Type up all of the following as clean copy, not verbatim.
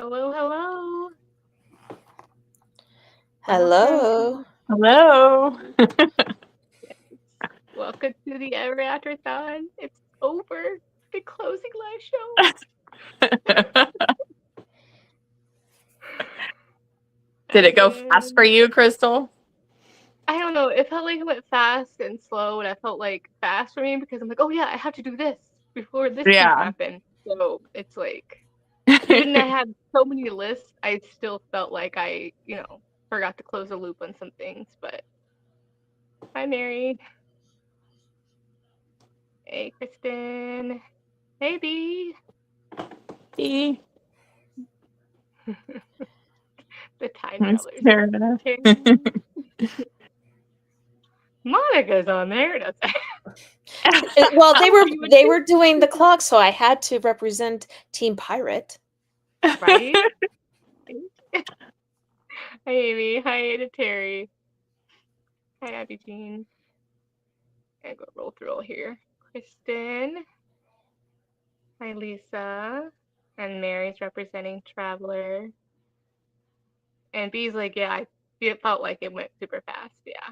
Hello, hello. Hello. Hello. Welcome to the Afterathon. It's over. The closing live show. Did it go fast for you, Crystal? I don't know. It felt like it went fast and slow, and I felt like fast for me because I'm like, oh yeah, I have to do this before this can happen. So it's like, even though I had so many lists, I still felt like I, forgot to close the loop on some things. But hi, Mary. Hey, Kristen. Hey, B. B. The time travelers. Monica's on there. Well, they were doing the clock, so I had to represent Team Pirate. Right? Hi, Amy. Hi, to Terry. Hi, Abby Jean. I'm gonna roll through all here. Kristen. Hi, Lisa. And Mary's representing Traveler. And B's like, yeah, it felt like it went super fast. Yeah.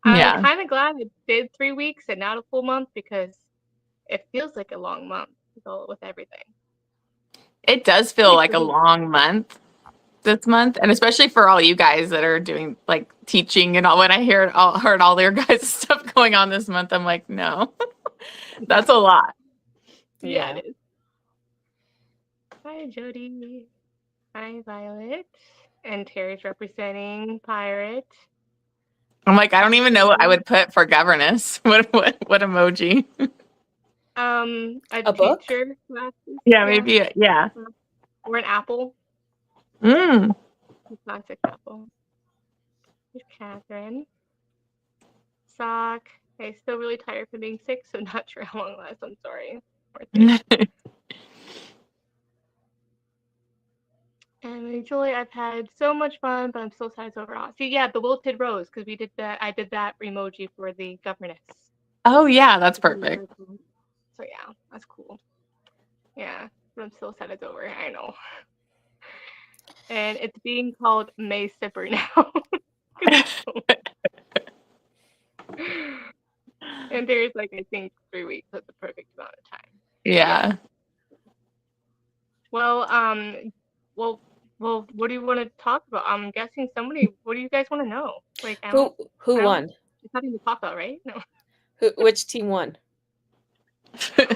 I'm kind of glad it did 3 weeks and not a full month because it feels like a long month with everything. It does feel like a long month this month, and especially for all you guys that are doing like teaching and all. When I heard all their guys' stuff going on this month, I'm like, no, that's a lot. Yeah, it is. Hi, Jody. Hi, Violet. And Terry's representing Pirate. I'm like, I don't even know what I would put for governess. What emoji? A book? teacher. Yeah, maybe. Yeah. Or an apple. A classic apple. Here's Catherine. Sock. Okay, still really tired from being sick, so not sure how long it lasts. I'm sorry. And usually I've had so much fun, but I'm still sad it's overall. See, yeah, the wilted rose, because we did that. I did that emoji for the governess. Oh yeah, that's perfect. So yeah, that's cool. Yeah, but I'm still sad it's over. I know. And it's being called May Sipper now. And there's like, I think 3 weeks. That's the perfect amount of time. Yeah. Well, what do you want to talk about? I'm guessing somebody. What do you guys want to know? Like, who won? It's nothing to talk about, right? No. Which team won?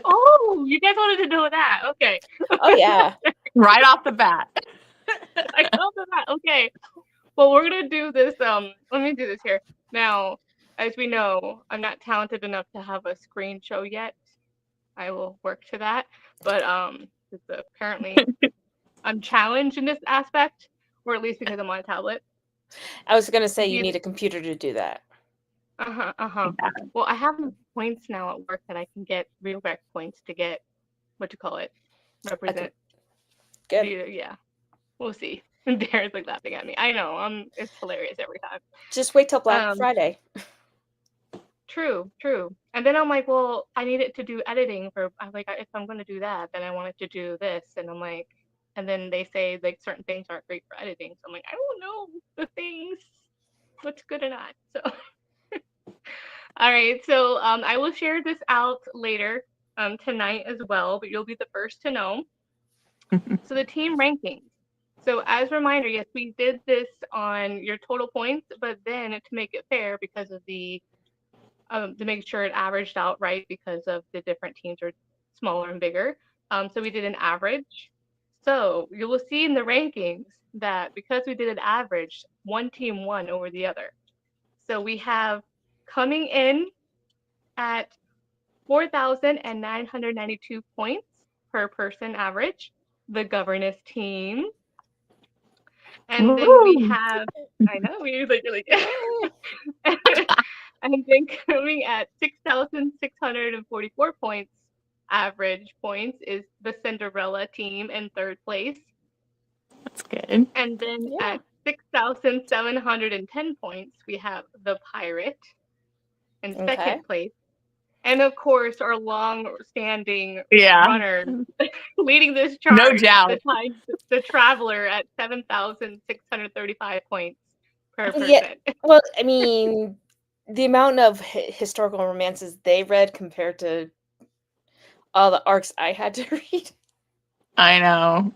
Oh, you guys wanted to know that? Okay. Oh yeah. Right off the bat. Right off the bat. Okay. Well, we're gonna do this. Let me do this here now. As we know, I'm not talented enough to have a screen show yet. I will work to that, but apparently I'm challenged in this aspect, or at least because I'm on a tablet. I was gonna say you need a computer to do that. Yeah. Well, I have points now at work that I can get real rec points to get represent. Good. Yeah. We'll see. Darren's like laughing at me. I know. It's hilarious every time. Just wait till Black Friday. True. And then I'm like, well, I need it to do editing I'm like, if I'm going to do that, then I want it to do this. And I'm like, and then they say like certain things aren't great for editing. So I'm like, I don't know the things, what's good or not. So, all right. So I will share this out later tonight as well, but you'll be the first to know. So the team rankings. So as a reminder, yes, we did this on your total points, but then to make it fair because of the to make sure it averaged out right because of the different teams are smaller and bigger. So we did an average. So you will see in the rankings that because we did an average, one team won over the other. So we have coming in at 4,992 points per person average, the governess team. And then we have, I know, you're like and then coming at 6,644 points, average points, is the Cinderella team in third place. That's good. And then at 6,710 points, we have the Pirate in second place. And of course, our long-standing Yeah. runner leading this No charge, doubt. the Traveler at 7,635 points per Yeah. person. Well, I mean, the amount of historical romances they read compared to all the arcs I had to read, I know.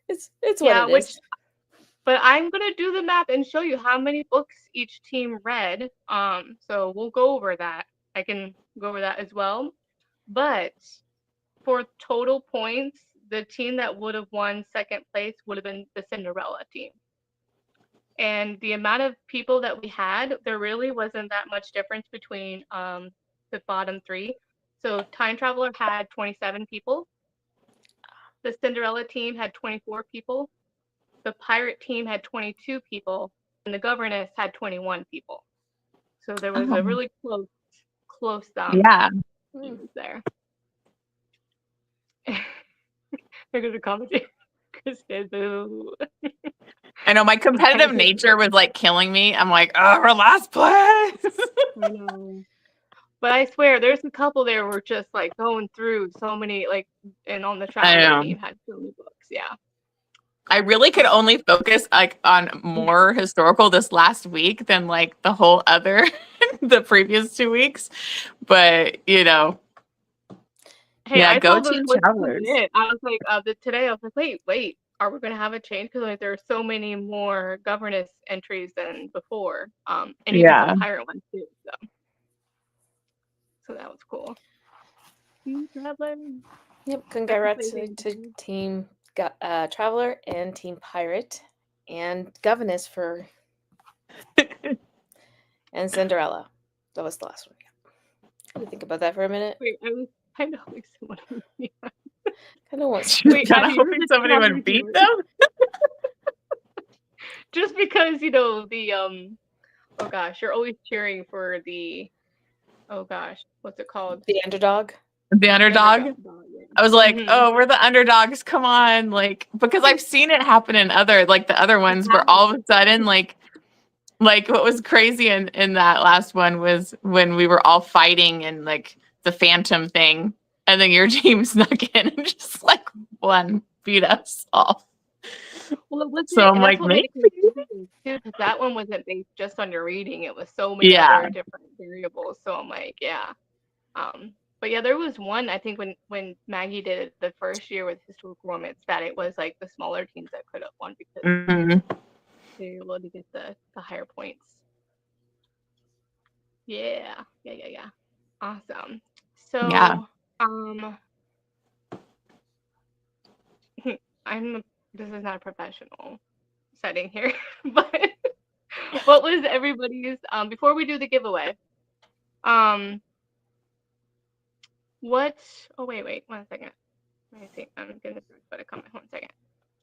it's what Yeah, it is. but I'm gonna do the math and show you how many books each team read. So we'll go over that. I can go over that as well. But for total points, the team that would have won second place would have been the Cinderella team. And the amount of people that we had, there really wasn't that much difference between the bottom three. So Time Traveler had 27 people. The Cinderella team had 24 people. The Pirate team had 22 people. And the Governess had 21 people. So there was a Oh. really close Yeah. teams there. They're going to commentate. Kristen, boo. I know my competitive nature was like killing me. I'm like, oh, we're last place. I know. But I swear, there's a couple there were just like going through so many, like, and on the Traveler team had so many books. Yeah. I really could only focus like on more historical this last week than like the whole other the previous 2 weeks. But Hey, yeah, I go told them Team what's Travelers. it. I was like, today I was like, wait, are we gonna have a change? Because like there are so many more Governess entries than before. And even some Yeah. Pirate ones too. So that was cool. Team Traveler. Yep, congrats to Team Traveler and Team Pirate and Governess for and Cinderella. That was the last one. Let me think about that for a minute. Wait, I was kind of hoping someone would be. Kind of want. Wait, Kind of hoping somebody would beat them. Just because the oh gosh, you're always cheering for the oh gosh, what's it called? The underdog. The underdog. Yeah. I was like, oh, we're the underdogs. Come on. Like, because I've seen it happen in other, like the other ones where all of a sudden, like what was crazy in that last one was when we were all fighting and like the phantom thing. And then your team snuck in and just like beat us all. Well, it wasn't, so I'm like, maybe because that one wasn't based just on your reading. It was so many other different variables. So I'm like, yeah. But yeah, there was one, I think when Maggie did it the first year with historical romance, that it was like the smaller teams that could have won because they were able to get the higher points. Yeah. Awesome. So yeah. This is not a professional setting here, but what was everybody's before we do the giveaway? Oh wait, 1 second. Let me see. I'm gonna put a comment. 1 second.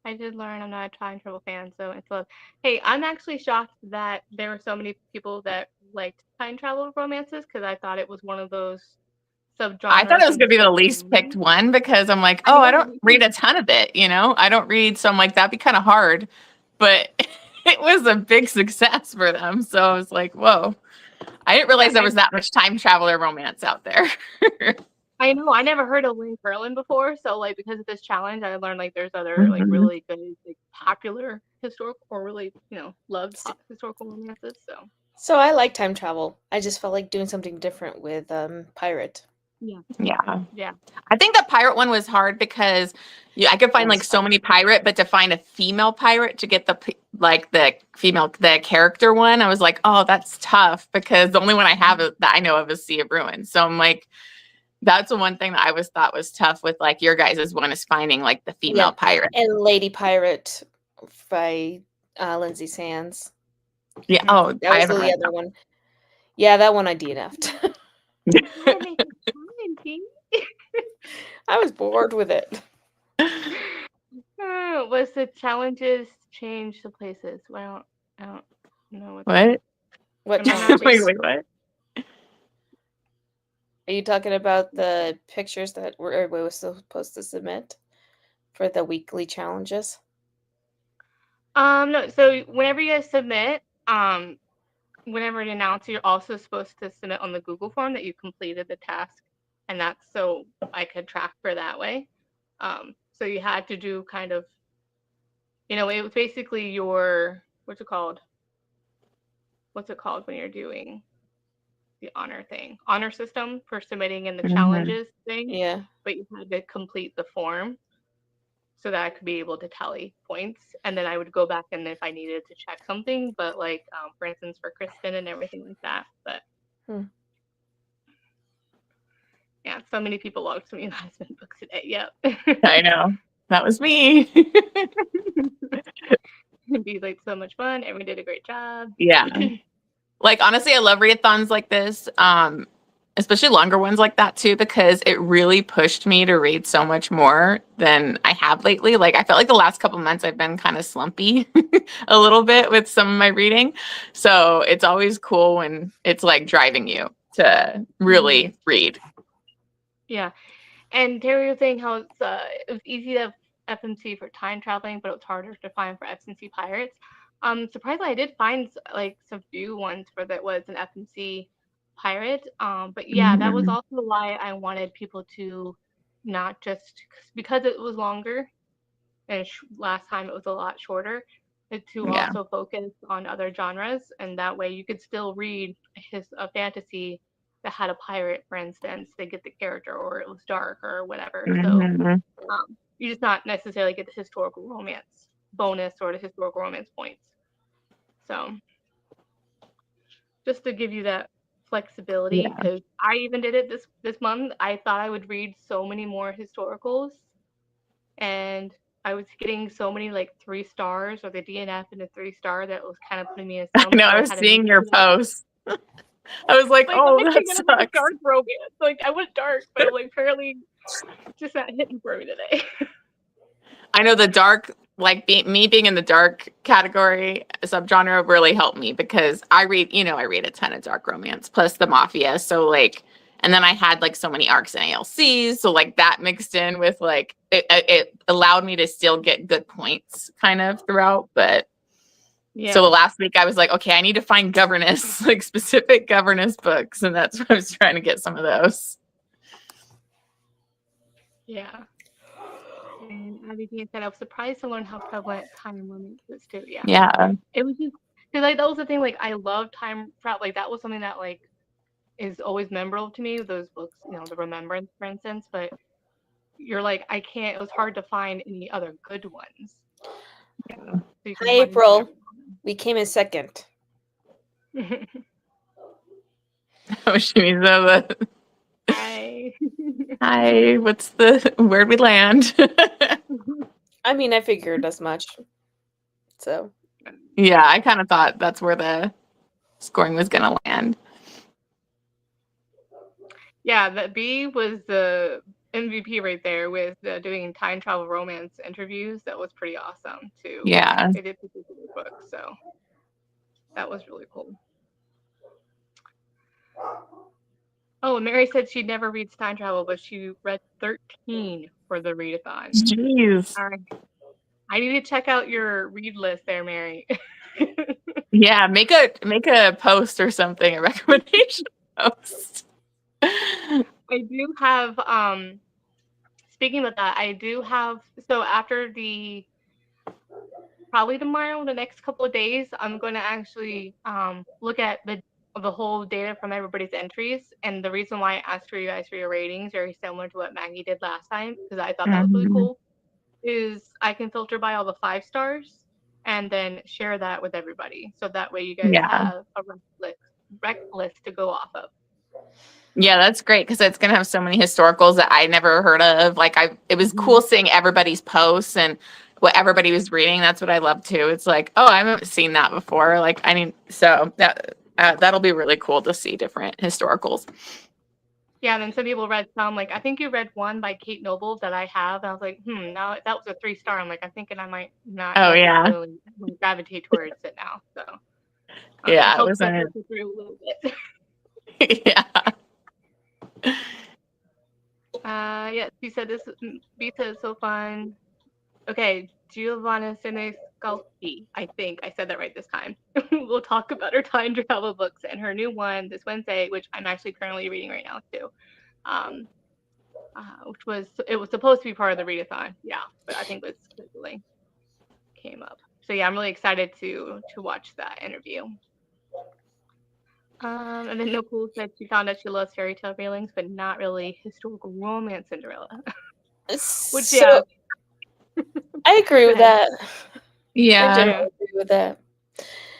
I did learn I'm not a Time Travel fan, so it's love. Hey, I'm actually shocked that there were so many people that liked time travel romances because I thought it was one of those subgenres. I thought it was gonna be the least picked one because I'm like, oh, I don't read a ton of it, I don't read, so I'm like, that'd be kind of hard, but it was a big success for them. So I was like, whoa, I didn't realize there was that much time traveler romance out there. I know. I never heard of Lynn Curlin before, so like because of this challenge, I learned like there's other like really good, like popular historical or really loved historical romances. So I like time travel. I just felt like doing something different with Pirate. Yeah. I think the pirate one was hard because I could find like so many pirate, but to find a female pirate to get the character one, I was like, oh, that's tough because the only one I have that I know of is Sea of Ruins. So I'm like, that's the one thing that I thought was tough with like your guys' one is finding like the female pirate. And Lady Pirate by Lindsay Sands. Yeah. Oh, that was the other one. Yeah, that one I DNF'd. I was bored with it. Was the challenges change the places? Well, I don't know what challenges. Wait, what? Are you talking about the pictures that everybody was supposed to submit for the weekly challenges? No. So whenever you guys submit, whenever it announced, you're also supposed to submit on the Google form that you completed the task, and that's so I could track for that way. So you had to do kind of, it was basically your, what's it called? What's it called when you're doing the honor thing? Honor system for submitting in the challenges thing, Yeah. but you had to complete the form so that I could be able to tally points, and then I would go back and if I needed to check something, but like for instance for Kristen and everything like that. But yeah, so many people logged so many last minute books today. Yep. I know. That was me. It'd be like so much fun. Everyone did a great job. Yeah. Like honestly, I love readathons like this. Especially longer ones like that too, because it really pushed me to read so much more than I have lately. Like I felt like the last couple months I've been kind of slumpy a little bit with some of my reading. So it's always cool when it's like driving you to really read. Yeah. And Terry was saying how it was easy to have FMC for time traveling, but it was harder to find for FMC pirates. Surprisingly, I did find like some few ones for that was an FMC pirate. But yeah, that was also why I wanted people to not just because it was longer and last time it was a lot shorter, to Yeah. also focus on other genres, and that way you could still read a fantasy that had a pirate, for instance, they get the character, or it was dark or whatever. So you just not necessarily get the historical romance bonus or the historical romance points. So just to give you that flexibility, because I even did it this month. I thought I would read so many more historicals, and I was getting so many like 3 stars or the DNF and a 3-star that was kind of putting me in a slump. I know. So I I was had to seeing your post. I was like, like, I'm oh, actually that gonna read a sucks. dark romance. Like I was dark, but I'm like apparently just not hitting for me today. I know the dark, like me being in the dark category subgenre really helped me because I read a ton of dark romance plus the mafia. So like, and then I had like so many arcs and ALCs. So like that mixed in with like, it allowed me to still get good points kind of throughout. But Yeah. so last week I was like, okay, I need to find governess, like specific governess books. And that's what I was trying to get some of those. Yeah. And Abby being said, I was surprised to learn how prevalent time limits is too. Yeah. Yeah. It was just because like that was the thing. Like I love time travel. Like that was something that like is always memorable to me. Those books, the Remembrance, for instance. But you're like, I can't. It was hard to find any other good ones. Yeah. So you can Hi, find April. We came in second. Oh, Shimizu. Hi. Hi, where'd we land? I mean, I figured as much. So. Yeah, I kind of thought that's where the scoring was going to land. Yeah, that B was the MVP right there with doing time travel romance interviews. That was pretty awesome too. Yeah. They did pick a good book, so that was really cool. Oh, Mary said she never reads time travel, but she read 13 for the readathon. Jeez. All right. I need to check out your read list there, Mary. Yeah, make a post or something, a recommendation post. I do have speaking about that, I do have so after probably tomorrow, the next couple of days, I'm going to actually look at the whole data from everybody's entries. And the reason why I asked for you guys for your ratings, very similar to what Maggie did last time, because I thought that was really cool, is I can filter by all the 5 stars and then share that with everybody. So that way you guys have a rec list to go off of. Yeah, that's great because it's gonna have so many historicals that I never heard of. Like it was cool seeing everybody's posts and what everybody was reading. That's what I love too. It's like, oh, I haven't seen that before. Like so that'll be really cool to see different historicals. Yeah, and then some people read some. Like I think you read one by Kate Noble that I have, and I was like, now that was a 3-star. I'm like, I'm thinking I might not necessarily gravitate towards it now. So it helps to filter through a little bit. Yeah. Yeah, she said this. B said it's so fun. Okay, Giovanna Siniscalchi. I think I said that right this time. We'll talk about her time travel books and her new one this Wednesday, which I'm actually currently reading right now too. Um, it was supposed to be part of the readathon, yeah, but I think with scheduling came up. So yeah, I'm really excited to watch that interview. And then Nicole said she found out she loves fairy tale railings, but not really historical romance Cinderella. Which So yeah, I agree go with ahead. that. I Yeah. generally agree with that.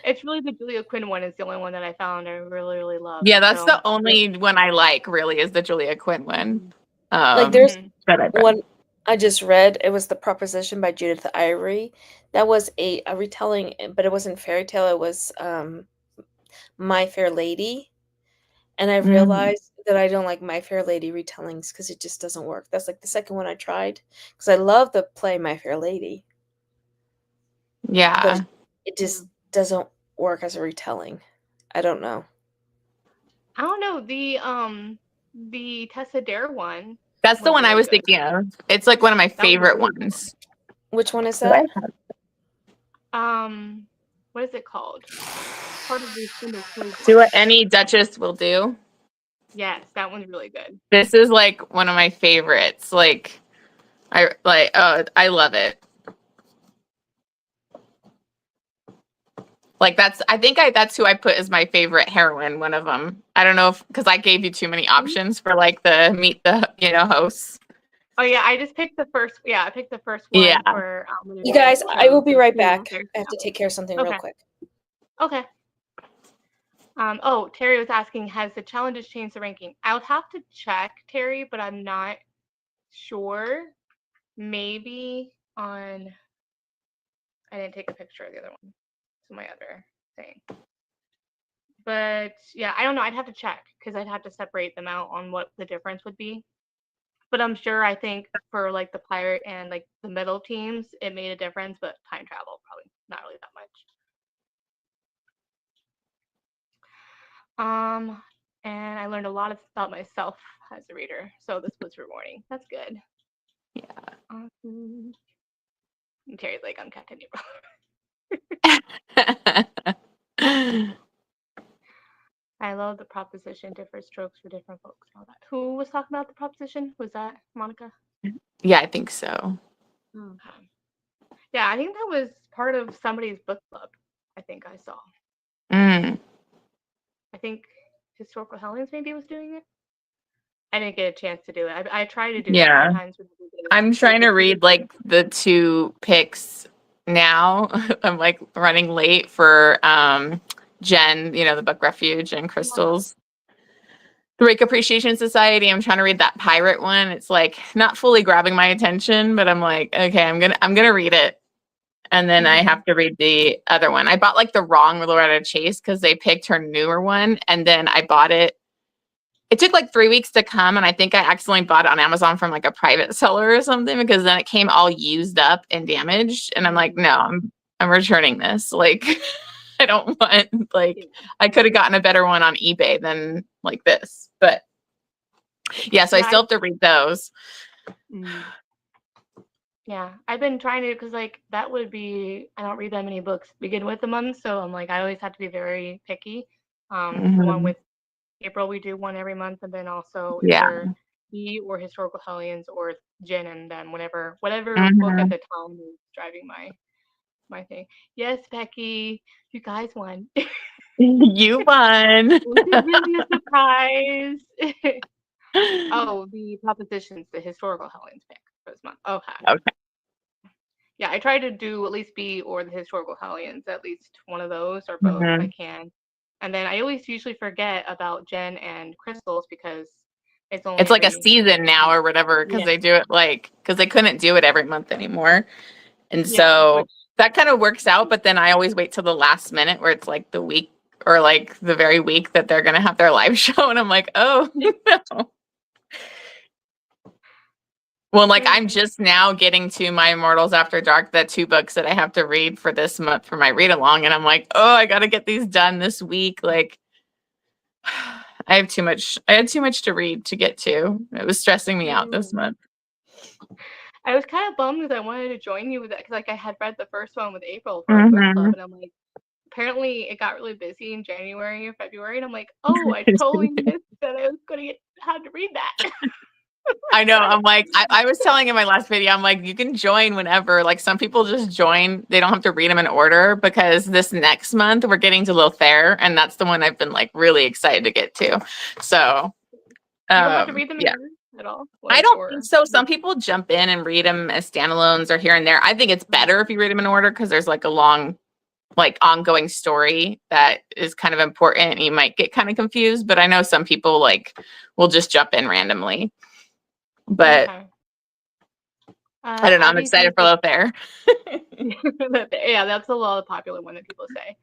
It's really the Julia Quinn one is the only one that I found I really, really love. Yeah, that's So the only one I like, really, is the Julia Quinn one. Like there's That I read. one I just read. It was The Proposition by Judith Ivory. That was a retelling, but it wasn't fairy tale. It was My Fair Lady. And I realized that I don't like My Fair Lady retellings because it just doesn't work. That's like the second one I tried because I love the play My Fair Lady, Yeah. but it just doesn't work as a retelling. I don't know. I don't know the Tessa Dare one. That's the Was one I really was good. thinking of. It's like one of my That was favorite really ones. Which one is Do I that? have- what is it called? Part of the Spindle Cove Do one. what any Duchess will do. Yes, that one's really good. This is like one of my favorites. Like I love it. Like that's who I put as my favorite heroine, one of them. I don't know if because I gave you too many options for like the meet the hosts. Oh yeah, I just picked the first. Yeah, I picked the first one Yeah. for. You guys, I will be right back. There's I have to take care of something Okay. real quick. Okay. Oh, Terry was asking, has the challenges changed the ranking? I would have to check, Terry, but I'm not sure. Maybe on. I didn't take a picture of the other one. So my other thing. But yeah, I don't know. I'd have to check because I'd have to separate them out on what the difference would be. But I'm sure I think for like the pirate and like the middle teams, it made a difference. But time travel probably not really that much. And I learned a lot about myself as a reader, so this was rewarding. That's good. Yeah. And Terry's like, I'm Captain April. I love the proposition, different strokes for different folks. All that. Who was talking about the proposition? Was that Monica? Yeah, I think so. Okay. Yeah, I think that was part of somebody's book club. I think I saw. Mm. I think Historical Hellions maybe was doing it. I didn't get a chance to do it. I try to do it sometimes. I'm trying to read like the 2 picks now. I'm like running late for Jen, the Book Refuge and Crystal's Drake Appreciation Society. I'm trying to read that pirate one. It's like not fully grabbing my attention, but I'm like, okay, I'm gonna read it. And then I have to read the other one. I bought like the wrong Loretta Chase because they picked her newer one, and then I bought it. It took like 3 weeks to come, and I think I accidentally bought it on Amazon from like a private seller or something because then it came all used up and damaged. And I'm like, no, I'm returning this. Like, I don't want I could have gotten a better one on eBay than like this. But yeah, so I still have to read those. Yeah, I've been trying to because like that would be I don't read that many books to begin with a month, so I'm like I always have to be very picky. One with April, we do one every month, and then also either me or Historical Hellions or Jen and them, whatever book at the time is driving my thing. Yes, Becky, you guys won. You won. It was really a surprise. Oh, the propositions, the Historical Hellions pick for this month. Okay. Yeah, I try to do at least B or the Historical Hellions, at least one of those or both if I can. And then I always usually forget about Jen and Crystals because it's only like a season now or whatever because they do it because they couldn't do it every month anymore. And so that kind of works out. But then I always wait till the last minute where it's like the week or like the very week that they're going to have their live show. And I'm like, oh, no. Well, like I'm just now getting to My Immortals After Dark, the 2 books that I have to read for this month for my read along. And I'm like, oh, I got to get these done this week. Like I had too much to read to get to. It was stressing me out this month. I was kind of bummed because I wanted to join you with that because like I had read the first one with April for our book club, and I'm like, apparently it got really busy in January or February, and I'm like, oh, I totally missed that I was gonna had to read that. I know. I'm like, I was telling in my last video, I'm like, you can join whenever. Like some people just join. They don't have to read them in order because this next month we're getting to Lothair, and that's the one I've been like really excited to get to. So You don't have to read them in yeah. order at all. I Like, don't think or so. Some people jump in and read them as standalones or here and there. I think it's better if you read them in order because there's like a long, like ongoing story that is kind of important. You might get kind of confused, but I know some people like will just jump in randomly. But okay. I don't know. I'm Abby excited G for Lothair. yeah, that's a lot of popular one that people say.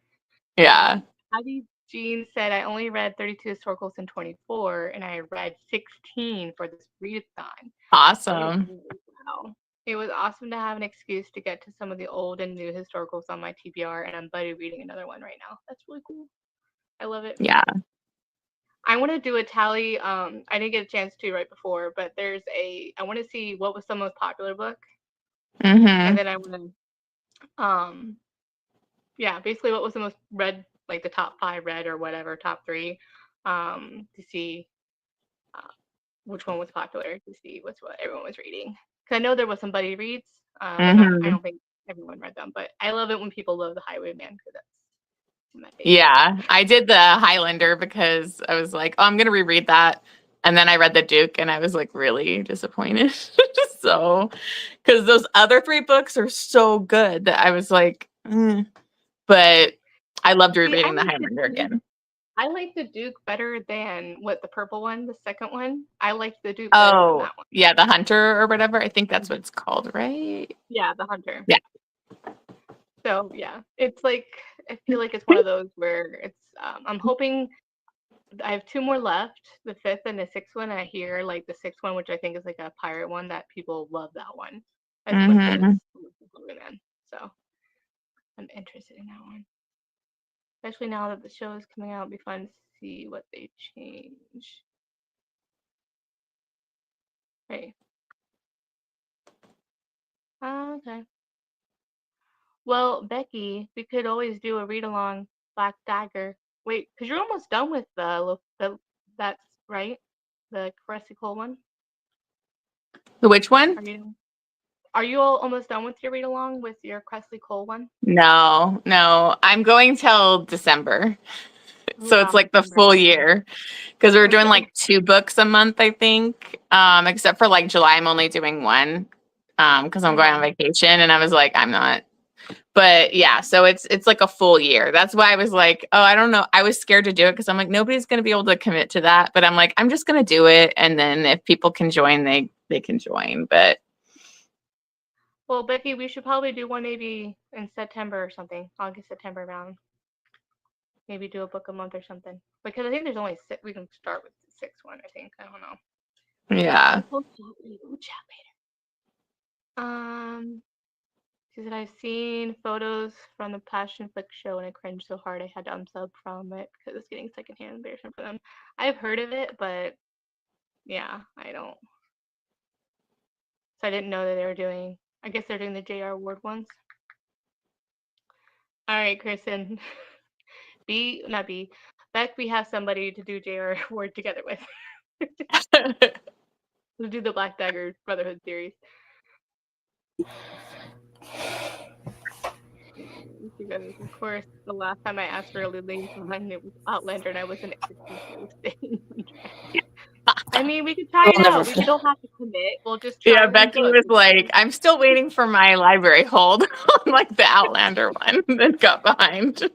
Yeah. Abby Jean said, I only read 32 historicals in 24, and I read 16 for this readathon. Awesome. Wow. It was awesome to have an excuse to get to some of the old and new historicals on my TBR, and I'm buddy reading another one right now. That's really cool. I love it. Yeah. I want to do a tally. I didn't get a chance to right before, but I want to see what was the most popular book, and then I want to, yeah, basically what was the most read, like the top 5 read or whatever, top 3, to see which one was popular, to see what everyone was reading. Because I know there was some buddy reads, but I don't think everyone read them. But I love it when people love the Highwayman because that's my favorite. Yeah. I did the Highlander because I was like, oh, I'm going to reread that. And then I read the Duke and I was like really disappointed. So, because those other 3 books are so good that I was like, but I loved See, rereading the Highlander again. I like the Duke better than what the purple one, the second one. I liked the Duke better than that one. Yeah, the Hunter or whatever. I think that's what it's called, right? Yeah, the Hunter. Yeah. So yeah, it's like I feel like it's one of those where it's. I'm hoping I have 2 more left, the 5th and the 6th one. I hear like the 6th one, which I think is like a pirate one, that people love that one as much as Highwayman. So I'm interested in that one. Especially now that the show is coming out, it'll be fun to see what they change. Hey. Okay. Well, Becky, we could always do a read along Black Dagger. Wait, because you're almost done with the that's right, the Cressicle one. The which one? Are you all almost done with your read along with your Cressley Cole one? No. I'm going till December. So it's like the full year because we were doing like 2 books a month, I think. Except for like July, I'm only doing 1 because I'm going on vacation, and I was like, I'm not. But yeah, so it's like a full year. That's why I was like, oh, I don't know. I was scared to do it because I'm like, nobody's gonna be able to commit to that. But I'm like, I'm just gonna do it, and then if people can join, they can join. But well, Becky, we should probably do one maybe in September or something, August, September around. Maybe do a book a month or something. Because I think there's only 6. We can start with the 6th one, I think. I don't know. Yeah. We'll chat later. She said, I've seen photos from the Passion Flick show and I cringed so hard I had to unsub from it because it's getting secondhand embarrassment for them. I've heard of it, but yeah, I don't. So I didn't know that they were doing, I guess they're doing the JR Ward ones. All right, Kristen. Beck, we have somebody to do JR Ward together with. We'll do the Black Dagger Brotherhood series. Because, of course, the last time I asked for a Lily one, it was Outlander, and I wasn't expecting I mean, we could try it out. We don't have to commit. We'll just try one Becky book. was like, I'm still waiting for my library hold on like the Outlander one that got behind.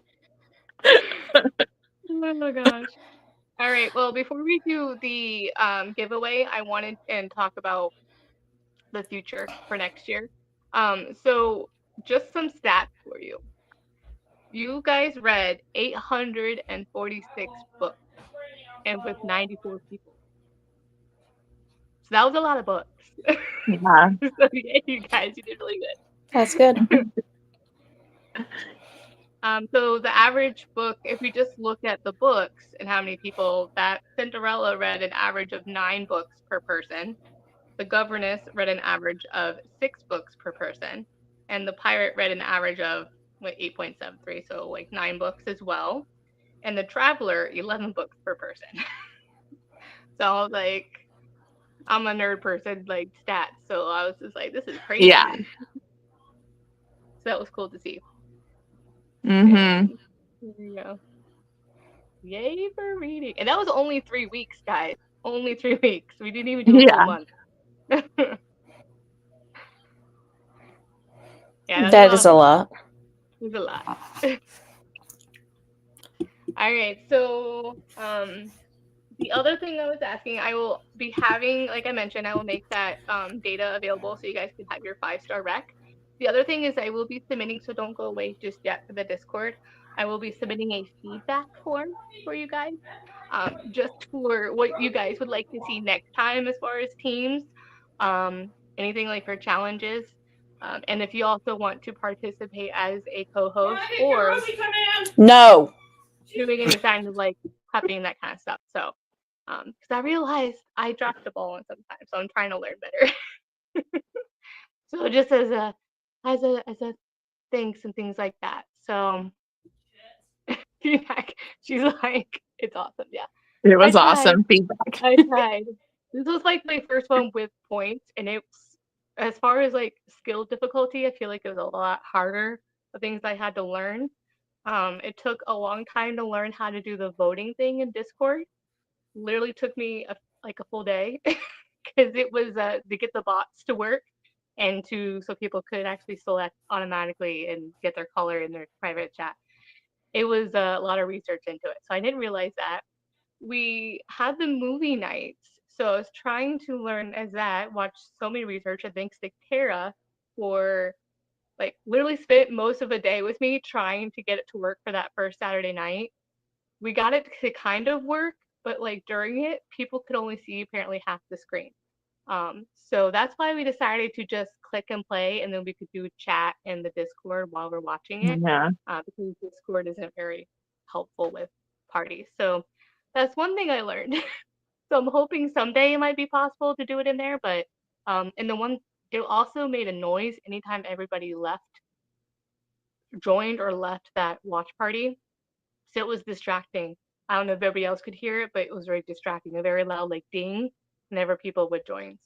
Oh my gosh. All right. Well, before we do the giveaway, I wanted and talk about the future for next year. So just some stats for you. You guys read 846 books and with 94 people. So that was a lot of books. Yeah. So yeah, you guys, you did really good. That's good. So the average book, if we just look at the books and how many people, that Cinderella read an average of 9 books per person. the governess read an average of 6 books per person, and the pirate read an average of 8.73, so like 9 books as well, and the traveler 11 books per person. So I was like, I'm a nerd person, like stats, so I was just like, this is crazy. Yeah. So that was cool to see. Mm-hmm. And there you go. Yay for reading. And that was only 3 weeks, guys. Only 3 weeks. We didn't even do a full Yeah. month. Yeah, that's That is a lot. It's a lot. All right, so the other thing I was asking, I will be having, like I mentioned, I will make that data available so you guys can have your 5-star rec. The other thing is I will be submitting, so don't go away just yet for the Discord. I will be submitting a feedback form for you guys, just for what you guys would like to see next time as far as teams, anything like for challenges. And if you also want to participate as a co-host or No. doing any signs of like prepping, that kind of stuff. So, because I realized I dropped the ball on sometimes, so I'm trying to learn better. So just as a thanks and things like that. So feedback, she's like, it's awesome. Yeah, It I was tried. awesome feedback. I tried. This was like my first one with points, and it's as far as like skill difficulty, I feel like it was a lot harder. The things I had to learn. It took a long time to learn how to do the voting thing in Discord. Literally took me like a full day because it was to get the bots to work and so people could actually select automatically and get their color in their private chat. It was a lot of research into it, so I didn't realize that. We had the movie nights, so I was trying to learn as that, watch so many research, and thanks to Kara for like literally spent most of a day with me trying to get it to work for that first Saturday night. We got it to kind of work, but like during it, people could only see apparently half the screen. So that's why we decided to just click and play, and then we could do chat in the Discord while we're watching it, Yeah. because Discord isn't very helpful with parties. So that's one thing I learned. So I'm hoping someday it might be possible to do it in there, but and the one it also made a noise anytime everybody joined or left that watch party. So it was distracting. I don't know if everybody else could hear it, but it was very distracting. A very loud like ding whenever people would join.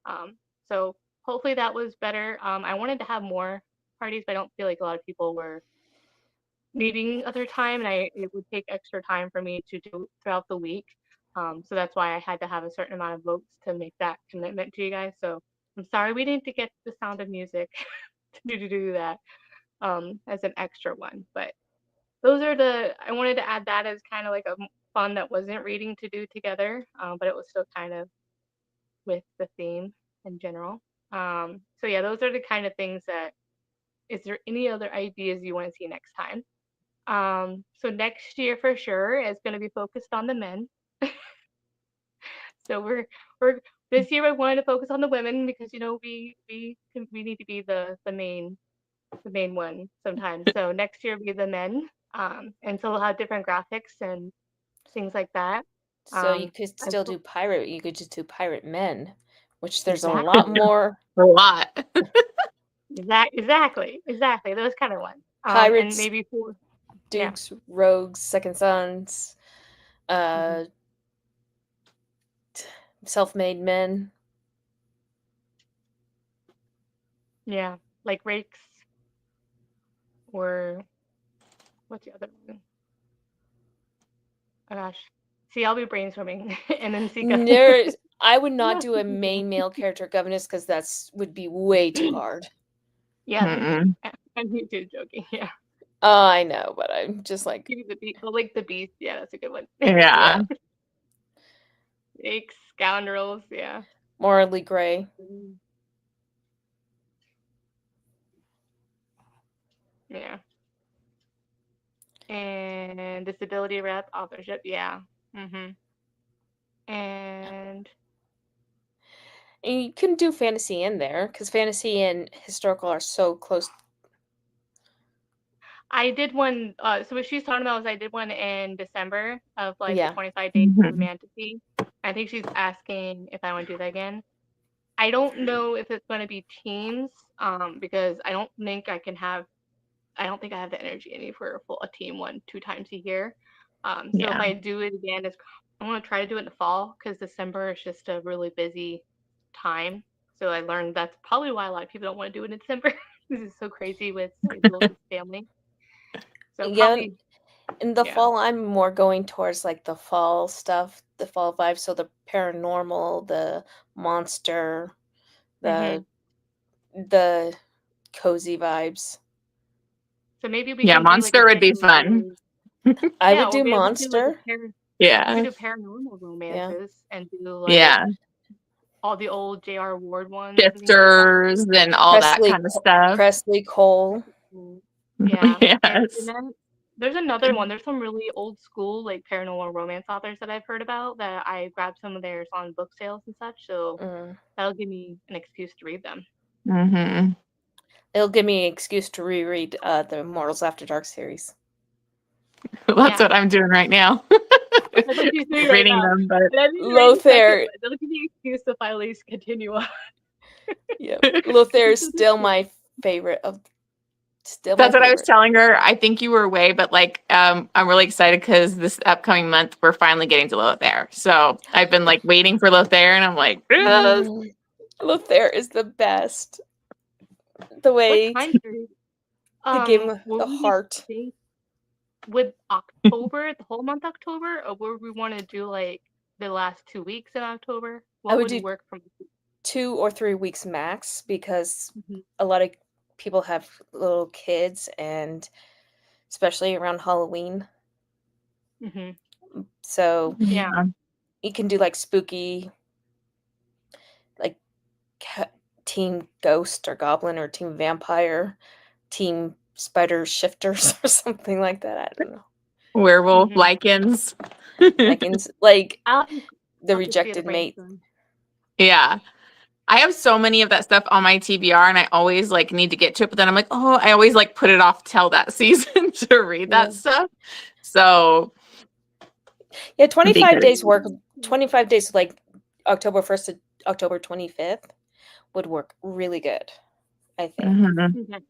Um, so hopefully that was better. I wanted to have more parties, but I don't feel like a lot of people were needing other time, and it would take extra time for me to do throughout the week. So that's why I had to have a certain amount of votes to make that commitment to you guys. So I'm sorry we didn't get the Sound of Music to do that as an extra one, but those are I wanted to add that as kind of like a fun that wasn't reading to do together, but it was still kind of with the theme in general. So yeah, those are the kind of things that, is there any other ideas you want to see next time? So next year for sure is going to be focused on the men. So we're this year I wanted to focus on the women because we need to be the main one sometimes. So next year will be the men. And so we'll have different graphics and things like that. So you could And still do pirate. You could just do pirate men, which there's a exactly, lot more A lot. exactly those kind of ones. And pirates, maybe yeah, dukes, rogues, second sons, mhm, uh, self-made men. yeah, like rakes or what's the other one? Oh gosh, see, I'll be brainstorming, and then Sika. There's, I would not do a main male character governess because would be way too hard. Yeah, Mm-mm. I'm too joking. Yeah, I know, but I'm just like, maybe the beast. Oh, like the beast. Yeah, that's a good one. Yeah. yeah, Rakes, scoundrels. Yeah. morally gray. Mm. Yeah. And disability rep, authorship. Yeah. Mhm. And And you couldn't do fantasy in there because fantasy and historical are so close. I did one. So what she's talking about is I did one in December of like the Yeah. 25 days of Mhm. fantasy. I think she's asking if I want to do that again. I don't know if it's going to be teams, because I don't think I have the energy any for a team one 2 times a year. So if Yeah. I do it again, I want to try to do it in the fall because December is just a really busy time. So I learned that's probably why a lot of people don't want to do it in December. This is so crazy with schedules with family. So Yeah, probably, in the yeah. fall, I'm more going towards like the fall stuff, the fall vibe. So the paranormal, the monster, Hmm. the the cozy vibes. So maybe we Yeah, can do like Monster would again. be We'll fun. do, I yeah. would We'll do be able to do like monster. we Yeah. could do paranormal Yeah. romances and do like Yeah. all the old J.R. Ward ones and things like that. Shifters and all that kind of stuff. Presley Cole. Mm. Yeah, and Yes. then there's another one. There's some really old school like paranormal romance authors that I've heard about that I grabbed some of theirs on book sales and such. So Mm. that'll give me an excuse to read them. Mm-hmm. It'll give me an excuse to reread the Mortals After Dark series. That's Yeah, what I'm doing right now. that's what she's doing right Reading now. them, but And I didn't read the second Lothair, one. That'll give me an excuse to finally continue on. yeah, Lothair is still my favorite of. Still my that's what I was favorite. telling her. I think you were away, but like I'm really excited because this upcoming month we're finally getting to Lothair. So I've been like waiting for Lothair and I'm like, yes. Lothair is the best. The What way time period? they gave him Will a we heart. think with October, the whole month October, or would we want to do like the last 2 weeks in October? I What would would do work for me? 2 or 3 weeks max because Hmm. a lot of people have little kids and especially around Halloween. Hmm. So Yeah. you can do like spooky, like team ghost or goblin or team vampire, team spider shifters or something like that. I don't know. Werewolf Hmm. lichens. Like I'll the I'll just be at a rejected mate. brainstorm. Yeah. I have so many of that stuff on my TBR and I always like need to get to it, but then I'm like, oh, I always like put it off till that season to read Yeah. that stuff. So Yeah, 25 because days work. 25 days like October 1st to October 25th would work really good, I think. Mhm. Okay.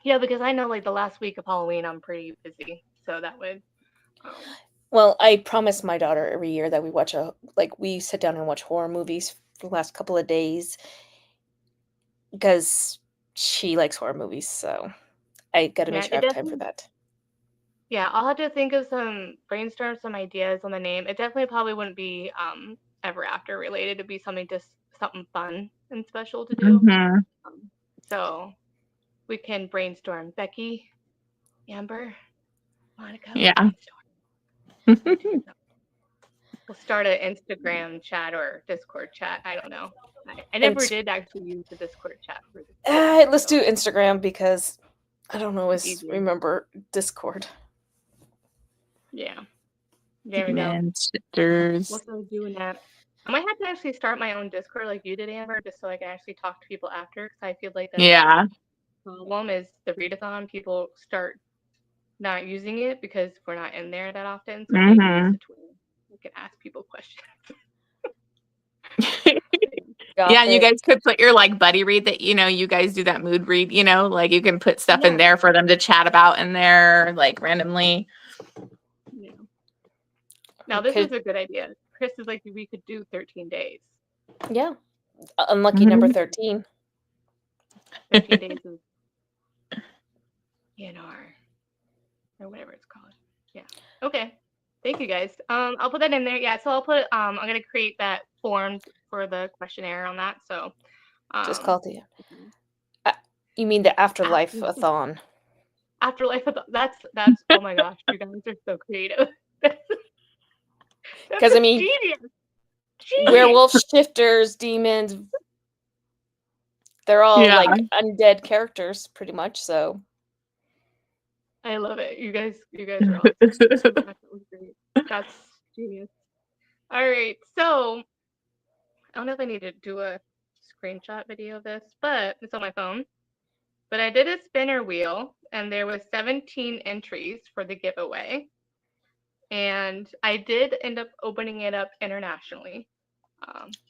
Yeah, because I know like the last week of Halloween I'm pretty busy, so that would. Um, Well, I promise my daughter every year that we sit down and watch horror movies for the last couple of days because she likes horror movies, so I got to make yeah, sure I it have time for definitely. that. Yeah, I'll have to think of brainstorm some ideas on the name. It definitely probably wouldn't be ever after related. It'd be something fun and special to do. Mhm. So we can brainstorm. Becky, Amber, Monica, let's Yeah. brainstorm. We'll do something. We'll start an Instagram chat or Discord chat. I don't know. I And never did actually use the Discord chat for this. let's So do Instagram because I don't it's always easier. remember Discord. Yeah. There we go. Demon We'll shifters. start doing that. I might have to actually start my own Discord like you did, Amber, just so I can actually talk to people after. Because I feel like the Yeah. problem is the readathon. People start not using it because we're not in there that often. So maybe use Mhm. the Twitter. We can ask people questions. Yeah, you Gothic. guys could put your like buddy read that you guys do that mood read, like you can put stuff in Yeah. there for them to chat about in there like randomly. Yeah. Now this is a good idea. Chris is like we could do 13 days. Yeah. Unlucky number Mhm. 13. 13 days of ENR or whatever it's called. Yeah. Okay. Thank you guys. I'll put that in there. Yeah. So I'll put I'm gonna create that form for the questionnaire on that. So Just call it the. You mean the Afterlife-a-thon. Afterlife. That's oh my gosh, you guys are so creative. That's Because I mean, genius. werewolf shifters, demons, they're all Yeah. like undead characters pretty much, so I love it. You guys are awesome. That was great. That's genius. All right, so I don't know if I need to do a screenshot video of this, but it's on my phone. But I did a spinner wheel, and there was 17 entries for the giveaway, and I did end up opening it up internationally.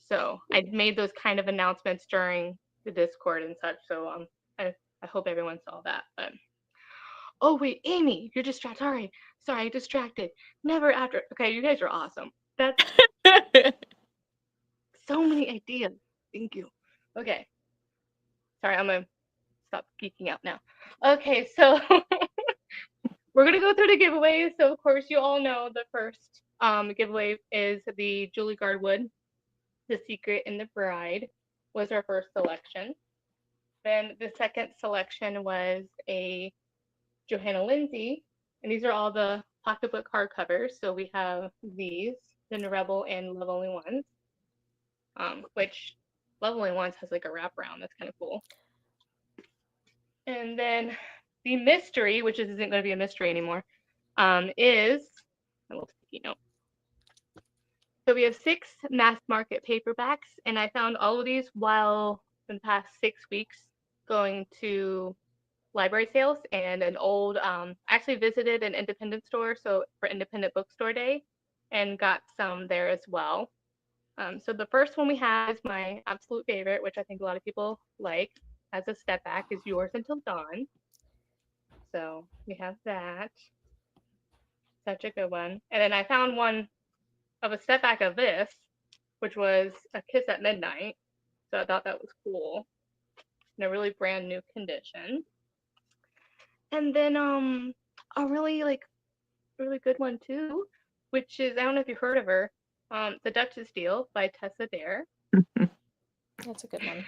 So I made those kind of announcements during the Discord and such. So I hope everyone saw that. But oh wait, Amy, you're distracted. Sorry, I distracted. Never after. Okay, you guys are awesome. That's so many ideas. Thank you. Okay, sorry, I'm gonna stop geeking out now. Okay, so we're gonna go through the giveaways. So of course you all know the first giveaway is the Julie Gardwood, The Secret and the Bride was our first selection. Then the second selection was a Johanna Lindsay, and these are all the pocketbook hardcovers. So we have these, the Rebel and Love Only Ones, which Love Only Ones has like a wraparound. That's kind of cool. And then the mystery, which isn't going to be a mystery anymore, is a little sticky note. So we have 6 mass market paperbacks, and I found all of these while in the past 6 weeks going to library sales and an old actually visited an independent store, so for Independent Bookstore Day, and got some there as well. So the first one we have is my absolute favorite, which I think a lot of people like as a step back, is Yours Until Dawn. So we have that. Such a good one. And then I found one of a step back of this, which was A Kiss at Midnight. So I thought that was cool. In a really brand new condition. And then a really good one too, which is, I don't know if you've heard of her, The Duchess Deal by Tessa Dare. That's a good one.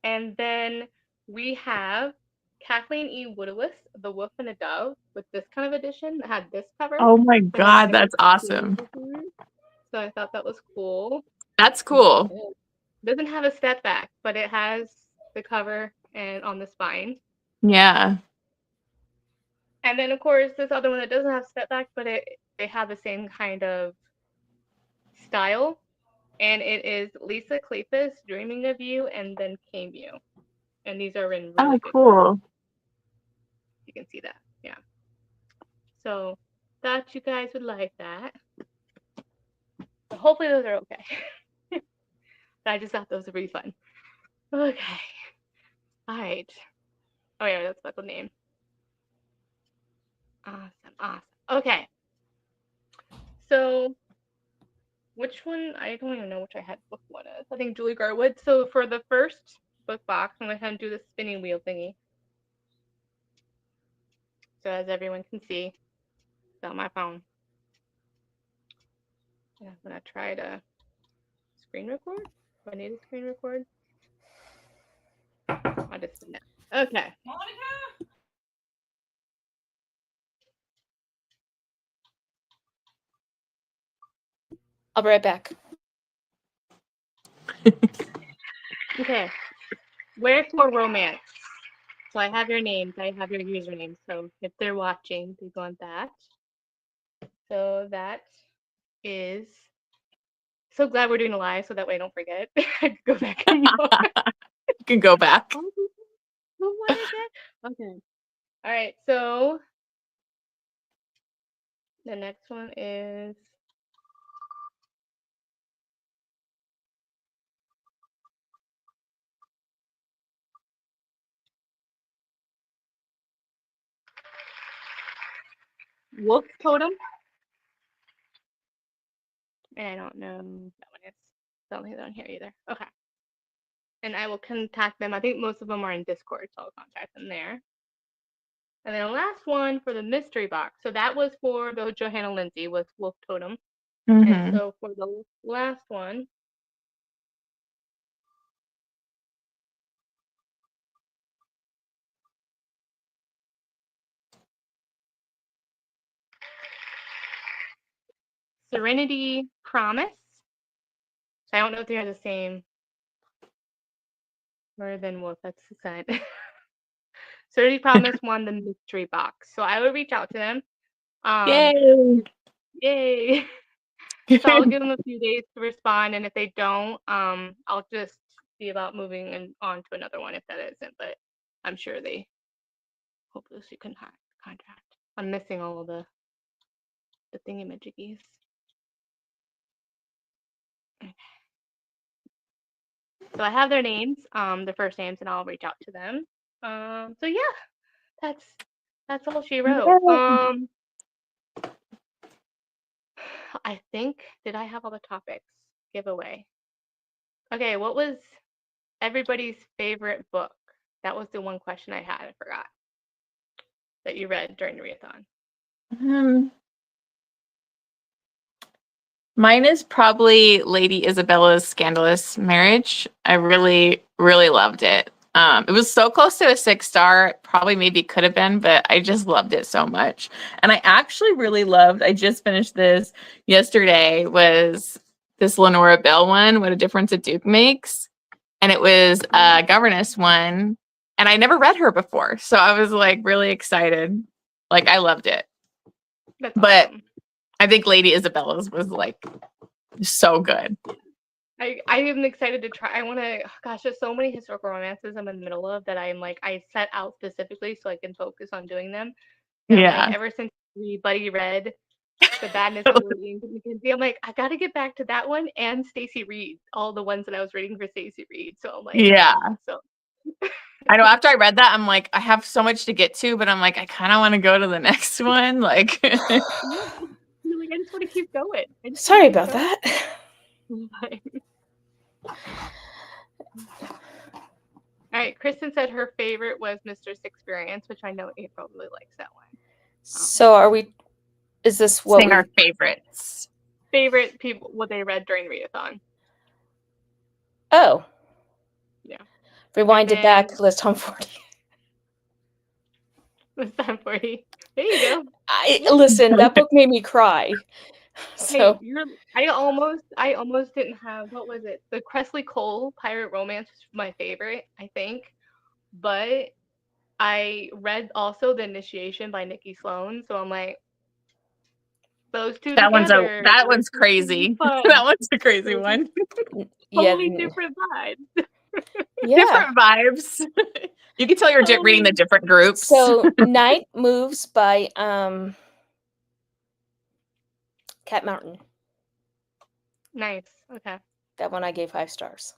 And then we have Kathleen E. Woodowith, The Wolf and the Dove, with this kind of edition that had this cover. Oh my God, that's awesome. So I thought that was cool. That's cool. It doesn't have a step back, but it has the cover and on the spine. Yeah. And then, of course, this other one that doesn't have step back, but they have the same kind of style. And it is Lisa Kleypas, Dreaming of You, and then Came You. And these are in really good cool. You can see that. Yeah. So thought you guys would like that. So hopefully those are okay. I just thought those would be fun. Okay. All right. Oh yeah, that's about the name. Awesome. Okay. So which one? I don't even know which I had book one is. I think Julie Garwood. So for the first book box, I'm going to do the spinning wheel thingy. So as everyone can see, it's on my phone. And I'm going to try to screen record. Do I need a screen record? I'll just spin it. Okay. Monica? I'll be right back. Okay. Wherefore Romance. So I have your names. I have your usernames. So if they're watching, they go on that. So that is. So glad we're doing a live, so that way I don't forget. I can go back and look. You can go back. Okay. All right. So the next one is Wolf Totem. And I don't know that one is. Don't think they're on here either. Okay. And I will contact them. I think most of them are in Discord, so I'll contact them there. And then the last one for the mystery box. So that was for the Johanna Lindsay with Wolf Totem. Mm-hmm. And so for the last one, Serenity Promise. So I don't know if they're the same. More than Wolf, that's the sign. Serenity Promise won the mystery box. So I will reach out to them. Yay! Yay! So I'll give them a few days to respond, and if they don't, I'll just see about moving on to another one if that isn't. But I'm sure they hopefully she can contract. I'm missing all of the thingamajiggies. So I have their names, their first names, and I'll reach out to them. So yeah, that's all she wrote. I think, did I have all the topics? Giveaway. Okay, what was everybody's favorite book? That was the one question I had. I forgot that you read during the readathon. Mine is probably Lady Isabella's Scandalous Marriage. I really, really loved it. It was so close to a 6-star. Probably maybe could have been, but I just loved it so much. And I actually really loved, I just finished this yesterday, was this Lenora Bell one, What a Difference a Duke Makes. And it was a governess one. And I never read her before. So I was like really excited. Like I loved it. That's but awesome. I think Lady Isabella's was like so good. I am excited to try. I want to. Gosh, there's so many historical romances I'm in the middle of that I'm like I set out specifically so I can focus on doing them. And I'm like, ever since we buddy read The Badness of Lady Mackenzie, I'm like, I got to get back to that one and Stacey Reid, all the ones that I was reading for Stacey Reid. So I'm like, yeah. So I know after I read that, I'm like, I have so much to get to, but I'm like, I kind of want to go to the next one. Like, yeah, like I just want to keep going. Sorry about that. All right, Kristen said her favorite was Mistress Experience, which I know April really likes that one. So are we? Is this what saying our favorites? Favorite people, what they read during readathon. Oh. Yeah. Rewind it back. List Tom 40. List Tom 40. There you go. Listen, that book made me cry. So hey, I almost didn't have, what was it? The Cressley Cole Pirate Romance was my favorite, I think. But I read also The Initiation by Nikki Sloan, so I'm like, those two together. That one's crazy. That one's a crazy one. Totally different vibes. Yeah. Different vibes. You can tell you're reading the different groups. So Night Moves by Cat Mountain. Nice. Okay. That one I gave 5 stars.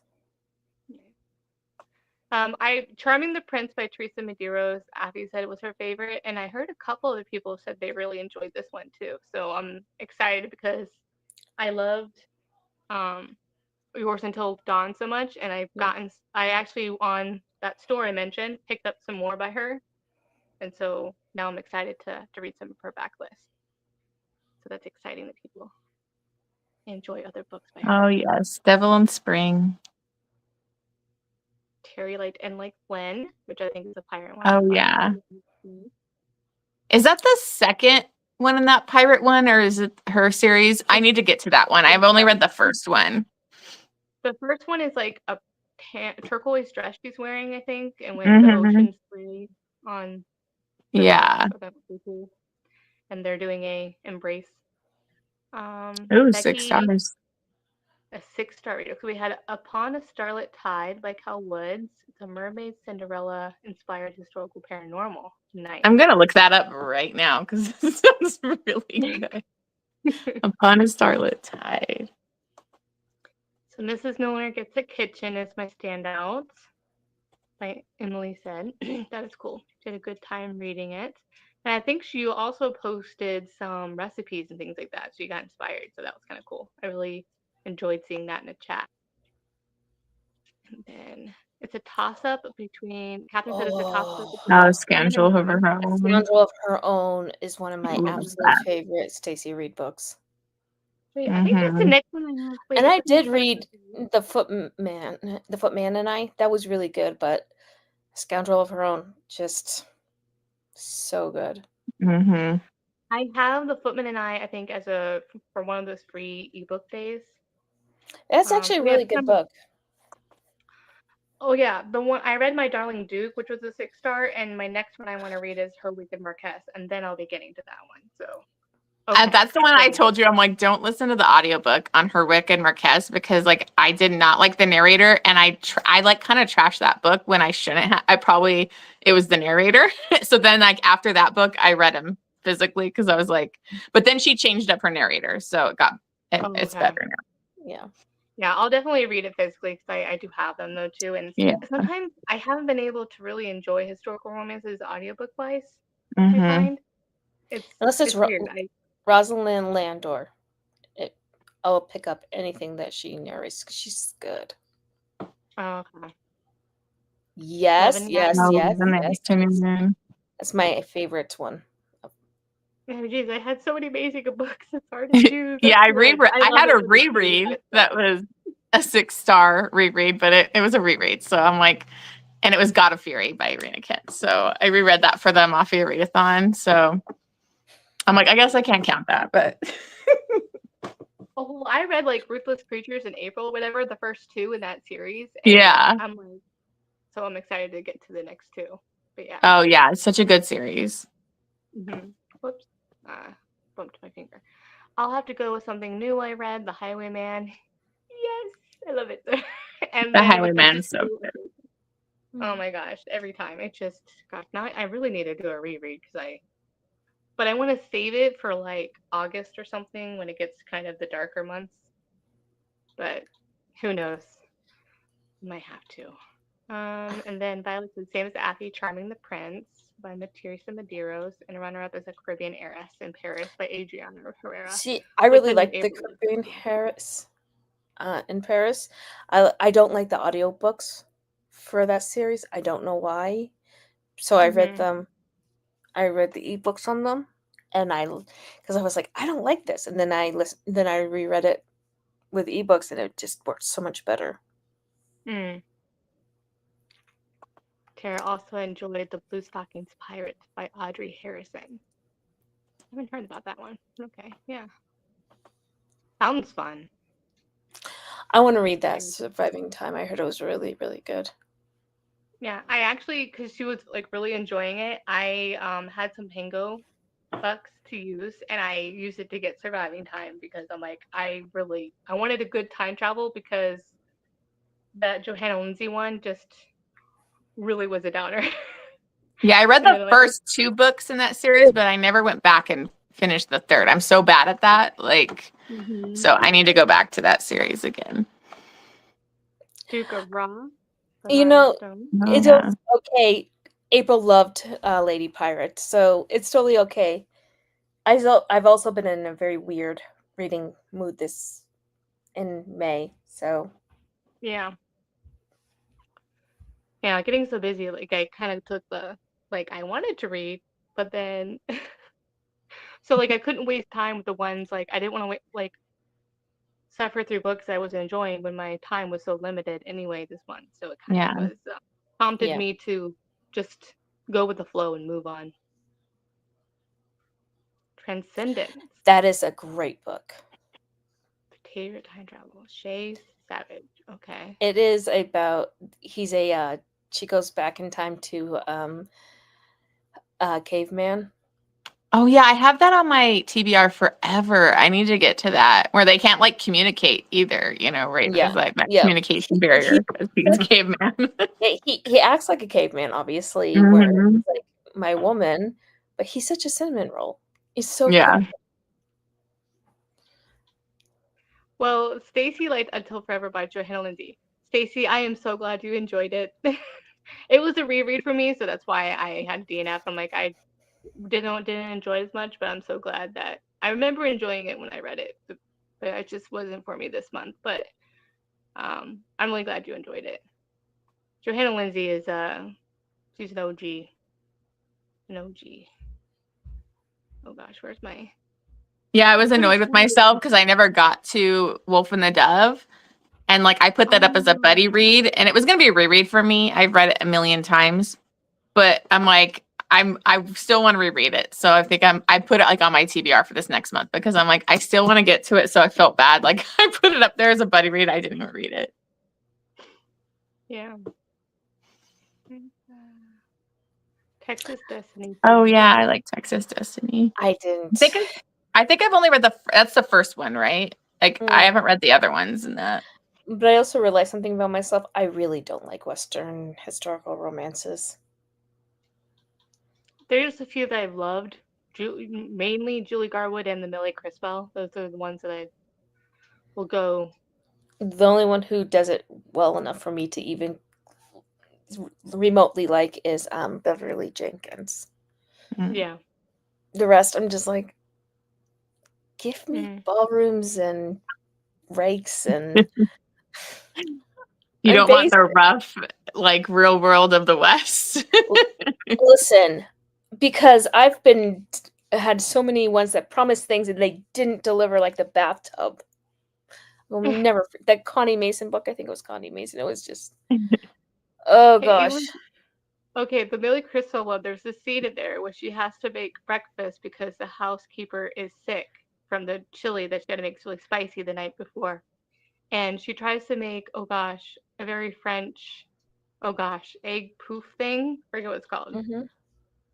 Charming the Prince by Teresa Medeiros, Afi said it was her favorite, and I heard a couple other people said they really enjoyed this one too. So I'm excited because I loved Yours Until Dawn so much, and I actually on that store I mentioned picked up some more by her, and so now I'm excited to read some of her backlist. So that's exciting that people enjoy other books by her. Oh yes, Devil in Spring. Terry liked And Like Gwen, which I think is a pirate one. Oh yeah. Is that the second one in that pirate one, or is it her series? I need to get to that one. I've only read the first one. The first one is like a turquoise dress she's wearing, I think, and when the ocean's free on. Yeah. And they're doing a embrace. Ooh, 6 stars. A 6-star reader. So we had Upon a Starlit Tide by Cal Woods. It's a mermaid Cinderella inspired historical paranormal. Nice. I'm gonna look that up right now because it sounds really good. Upon a Starlit Tide. So Mrs. Miller Gets a Kitchen is my standout. Like Emily said. That is cool. She had a good time reading it. And I think she also posted some recipes and things like that. So you got inspired. So that was kind of cool. I really enjoyed seeing that in the chat. And then it's a toss-up between Catherine said it's a toss-up between Scoundrel of Her Own. Scoundrel of Her Own is one of my absolute favorite Stacey Reid books. Wait, I think that's the next one. And I did read The Footman and I. That was really good, but Scoundrel of Her Own, just so good. I have The Footman and I think, for one of those free ebook days. That's actually a really good book. Oh yeah, the one I read, My Darling Duke, which was a 6-star, and my next one I want to read is Her Wicked Marquess, and then I'll be getting to that one. So that's the one I told you. I'm like, don't listen to the audiobook on Her Wicked Marquess because like I did not like the narrator, and I like kind of trashed that book when I shouldn't have. It was the narrator. So then like after that book, I read him physically because I was like, but then she changed up her narrator, so it's better now. Yeah. Yeah, I'll definitely read it physically because I do have them though too. And Yeah. sometimes I haven't been able to really enjoy historical romances audiobook wise. I Mm-hmm. find Unless it's it's weird. Rosalind Landor. It, I'll pick up anything that she narrates 'cause she's good. Oh, okay. Love Yes, and yes, Oh, yes, the yes, afternoon yes. moon. That's my favorite one. Oh, geez, I had so many basic books. It's hard to choose. Yeah, That's good. I I love had it a when it's really reread good that though. was a 6-star reread, but it was a reread. So I'm like, and it was God of Fury by Irina Kent. So I reread that for the Mafia Readathon. So I'm like, I guess I can't count that, but Oh, I read like Ruthless Creatures in April, whatever, the first two in that series, and yeah. I'm like, so I'm excited to get to the next two. But yeah. Oh yeah, it's such a good series. Mm-hmm. Whoops. Bumped my finger. I'll have to go with something new I read, The Highwayman. Yes, I love it. And The then Witches Highwayman's so 2. good. Oh my gosh, every time. It just, gosh, now I really need to do a reread but I want to save it for like August or something when it gets kind of the darker months. But who knows? Might have to. And then Violet's the same as Affy, Charming the Prince by Teresa Medeiros, and runner-up is A Caribbean Heiress in Paris by Adriana Herrera. See, I With really the new like the April. Caribbean Harris in Paris. I don't like the audiobooks for that series. I don't know why. So I read Mm-hmm. them. I read the ebooks on them, and because I was like, I don't like this, and then I reread it with ebooks, and it just worked so much better. Mm. Tara also enjoyed The Blue Stockings Pirates by Audrey Harrison. I haven't heard about that one. Okay, yeah. Sounds fun. I want to read that Surviving Time. I heard it was really, really good. Yeah, I actually, because she was like really enjoying it, I had some Pango bucks to use, and I used it to get Surviving Time because I'm like, I wanted a good time travel because that Johanna Lindsay one just really was a downer. Yeah, I read And the then like, first 2 books in that series, but I never went back and finished the third. I'm so bad at that. Like, so I need to go back to that series again. Duke of Ra, The You Heart of know, Stone. Oh it's yeah. okay. April loved Lady Pirate, so it's totally okay. I've also been in a very weird reading mood this in May, so Yeah. Yeah, getting so busy, like I kind of took like I wanted to read, but then so like I couldn't waste time with the ones like I didn't want to like suffer through books I was enjoying when my time was so limited anyway this month. So it kind of Yeah. was prompted yeah. me to just go with the flow and move on. Transcendence, That is a great book. Batavia Time Travel, Shay Savage. Okay. It is about she goes back in time to caveman. Oh yeah, I have that on my TBR forever. I need to get to that where they can't like communicate either, right? Yeah. There's like that Yeah. communication barrier because he's caveman. He acts like a caveman, obviously, where Mhm. he's like my woman, but he's such a cinnamon roll. He's so Yeah. cool. Well, Stacy liked Until Forever by Johanna Lindsay. Stacy, I am so glad you enjoyed it. It was a reread for me, so that's why I had DNF. I'm like, I didn't enjoy it as much, but I'm so glad that I remember enjoying it when I read it, but it just wasn't for me this month. But I'm really glad you enjoyed it. Johanna Lindsay is she's an OG, an OG. Oh gosh, where's my? Yeah, I was I couldn't annoyed with find it. myself because I never got to Wolf and the Dove. And like I put that up as a Oh, buddy read and it was gonna be a reread for me. I've read it a million times, but I'm like, I still want to reread it. So I think I put it like on my TBR for this next month because I'm like, I still want to get to it. So I felt bad. Like I put it up there as a buddy read. I didn't even read it. yeah. Texas Destiny Oh 2. yeah, I like Texas Destiny. I I didn't. think I think I've only read that's the first one, right? Like I Mm. haven't read the other ones in that. But I also realized something about myself. I really don't like Western historical romances. There's a few that I've loved. Mainly Julie Garwood and the Millie Criswell. Those are the ones that I will go The only one who does it well enough for me to even remotely like is Beverly Jenkins. Mm. Yeah. The rest, I'm just like, give me Mm. ballrooms and rakes and You I'm don't want the basic. rough, like real world of the West. Listen, because I've been had so many ones that promised things and they didn't deliver, like the bathtub. We'll never that Connie Mason book. I think it was Connie Mason. It was just oh It was gosh. okay. The Billy Crystal one. There's a scene in there where she has to make breakfast because the housekeeper is sick from the chili that she had to make really spicy the night before, and she tries to make oh gosh a very French oh gosh egg poof thing. I forget what it's called, Hmm.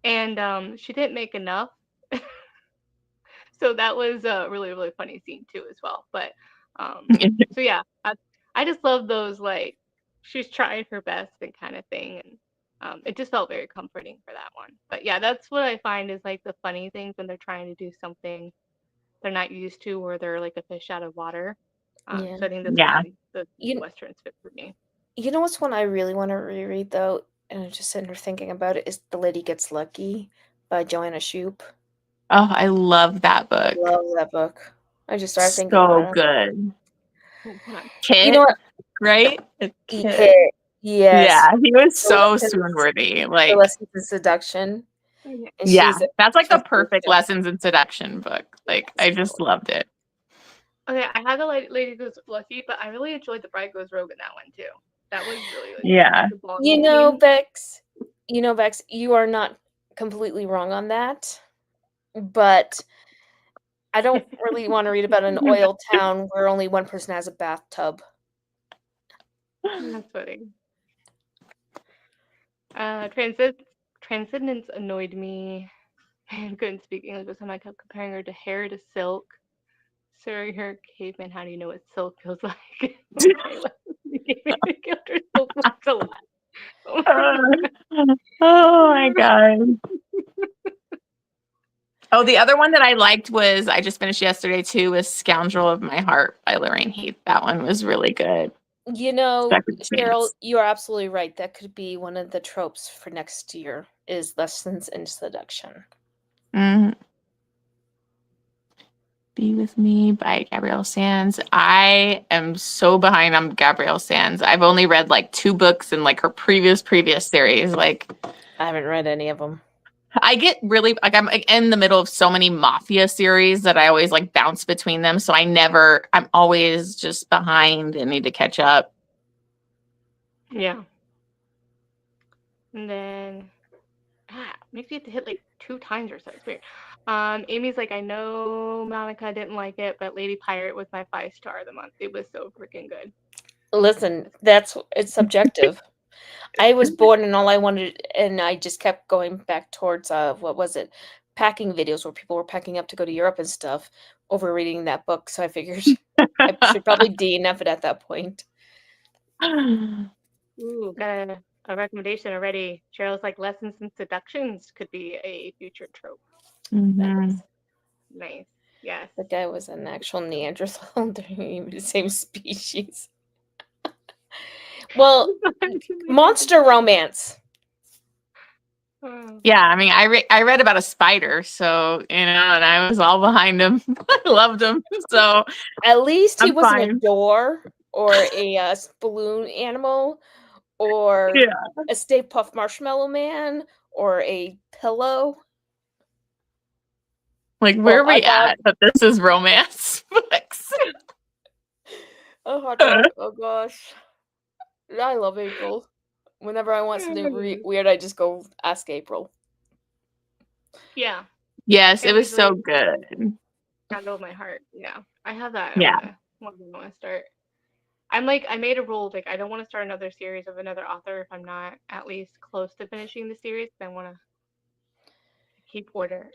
and she didn't make enough. So that was a really really funny scene too as well. But so yeah, I just love those like she's trying her best and kind of thing, and it just felt very comforting for that one. But yeah, that's what I find is like the funny things when they're trying to do something they're not used to, or they're like a fish out of water. Yeah. So I think that's Yeah. when the You westerns fit for me. you know what's one I really want to reread though, and I'm just sitting here thinking about it is The Lady Gets Lucky by Joanna Shupe. Oh, I love that book. Love that book. I just started thinking So about it. good. Oh, hold on. You know Kit, what? right? It's Kit. Okay. Yes. Yeah, he was The so lessons, swoon-worthy. the Like, lessons in seduction, Yeah. and yeah, she's that's like the just perfect lessons in seduction book. Like, I just loved it. Okay, I had the Lady Goes Lucky, but I really enjoyed the Bride Goes Rogue in that one too. That was really really good. Yeah. The You ballroom know, scene. Bex. You know, Bex. You are not completely wrong on that, but I don't really want to read about an oil town where only one person has a bathtub. That's funny. Transcendence annoyed me. I couldn't speak English, but someone kept comparing her to hair to silk. Sorry, her caveman. How do you know what silk feels like? Okay, well, the caveman killed her silk looks a lot. Oh my Oh my god. God. Oh, the other one that I liked was I just finished yesterday too was Scoundrel of My Heart by Lorraine Heath. That one was really good. You know, Second Cheryl, chance. you are absolutely right. That could be one of the tropes for next year is lessons in seduction. Mhm. Be With Me by Gabrielle Sands. I am so behind on Gabrielle Sands. I've only read like 2 books in like her previous series. Like I haven't read any of them. I get really like I'm like, in the middle of so many mafia series that I always like bounce between them. So I'm always just behind and need to catch up. Yeah. And then makes me have to hit like 2 times or so. It's weird. Amy's like, I know Monica didn't like it, but Lady Pirate was my 5 star of the month. It was so freaking good. Listen, it's subjective. I was bored and all I wanted, and I just kept going back towards what was it? Packing videos where people were packing up to go to Europe and stuff over reading that book. So I figured I should probably DNF it at that point. Ooh, got a recommendation already. Cheryl's like, Lessons in Seductions could be a future trope. Mhm. Nice. Yes. The guy was an actual Neanderthal. They're even the same species. Well, monster romance. Oh. Yeah, I mean, I read about a spider, so and I was all behind him. I loved him, so At least he I'm wasn't a fine. door or a balloon animal or Yeah, a Stay Puft Marshmallow Man or a pillow like or where a are we hot dog. at? But this is romance books. A hot dog. Oh gosh. I love April. Whenever I want something weird, I just go ask April. Yeah. Yes, it It was was really so good. handled my heart. Yeah. I have that. I Yeah. wanna start. I'm like I made a rule like I don't want to start another series of another author if I'm not at least close to finishing the series. I want to keep order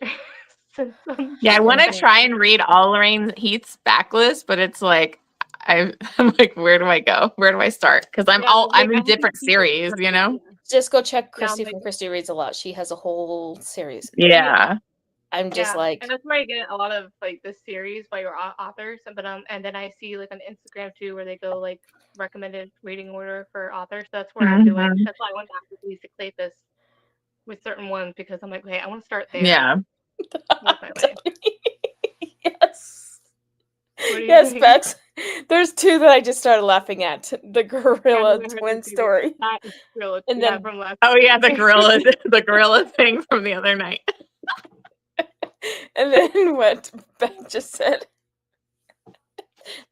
since Yeah, I want to Mhm. try and read all Lorraine Heath's backlist, but it's like I'm like, where do I go? Where do I start? Because yeah, I'm like I in have to different keep it. series, you know? Just go check Yeah, I'm Christy like from Christy Reads a Lot. She has a whole series. yeah, Yeah. I'm just like, and that's where I get a lot of like the series by your authors, but and then I see like on Instagram too where they go like recommended reading order for authors. That's where I'm doing. Mhm. That's why I went back to Lisa Kleypas with certain ones because I'm like, okay, I want to start there. Yeah. Work my way. yes. What are you Yes, saying? Bex. There's two that I just started laughing at. The I gorilla never heard twin this either. story. That is real. And Yeah, then from last Oh yeah, week. the gorilla thing from the other night. and then what Beck just said.